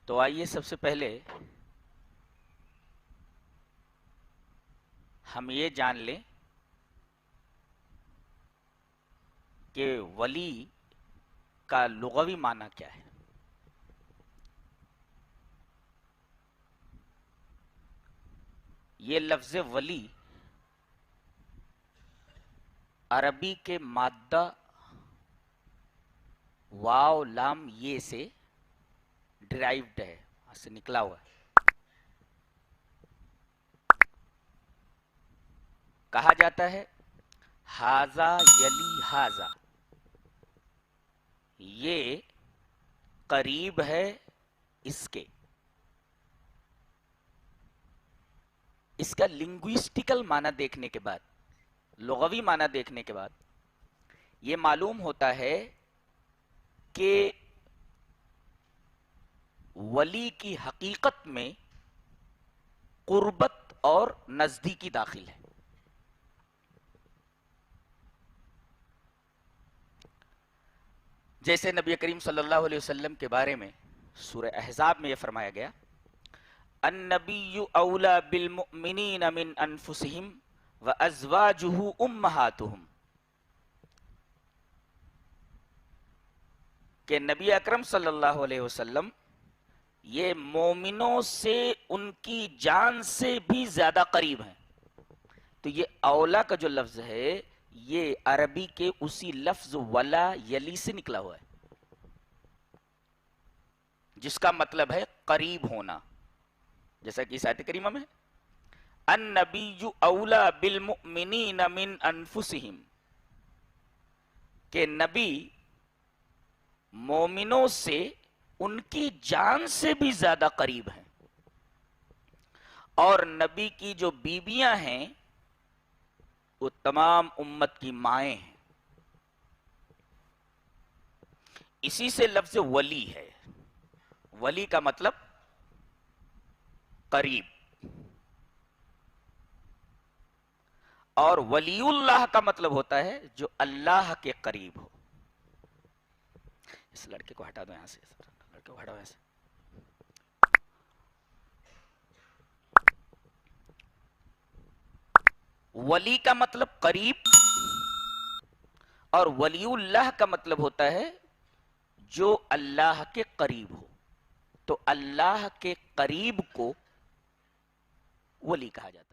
تو آئیے سب سے پہلے ہم یہ جان لیں کہ ولی کا لغوی معنی کیا ہے. یہ لفظ ولی عربی کے مادہ واو لام یہ سے ڈرائیوڈ ہے، اس سے نکلا ہوا ہے. کہا جاتا ہے ہاذا یلی ہاذا، یہ قریب ہے اس کے. اس کا لنگوسٹیکل معنی دیکھنے کے بعد، لغوی معنی دیکھنے کے بعد یہ معلوم ہوتا ہے کہ ولی کی حقیقت میں قربت اور نزدیکی داخل ہے. جیسے نبی کریم صلی اللہ علیہ وسلم کے بارے میں سورہ احزاب میں یہ فرمایا گیا، النبی اولا بالمؤمنین من انفسہم وازواجہ امہاتہم، کہ نبی اکرم صلی اللہ علیہ وسلم یہ مومنوں سے ان کی جان سے بھی زیادہ قریب ہیں. تو یہ اولا کا جو لفظ ہے یہ عربی کے اسی لفظ ولا یلی سے نکلا ہوا ہے، جس کا مطلب ہے قریب ہونا. جیسا کہ اس آیت کریمہ میں النبی اولا بالمؤمنین من انفسہم، کہ نبی مومنوں سے ان کی جان سے بھی زیادہ قریب ہیں، اور نبی کی جو بیویاں ہیں وہ تمام امت کی مائیں ہیں. اسی سے لفظ ولی ہے. ولی کا مطلب قریب، اور ولی اللہ کا مطلب ہوتا ہے جو اللہ کے قریب ہو. اس لڑکے کو ہٹا دو یہاں سے، لڑکے کو ہٹاؤ یہاں سے. ولی کا مطلب قریب، اور ولی اللہ کا مطلب ہوتا ہے جو اللہ کے قریب ہو. تو اللہ کے قریب کو ولی کہا جاتا ہے.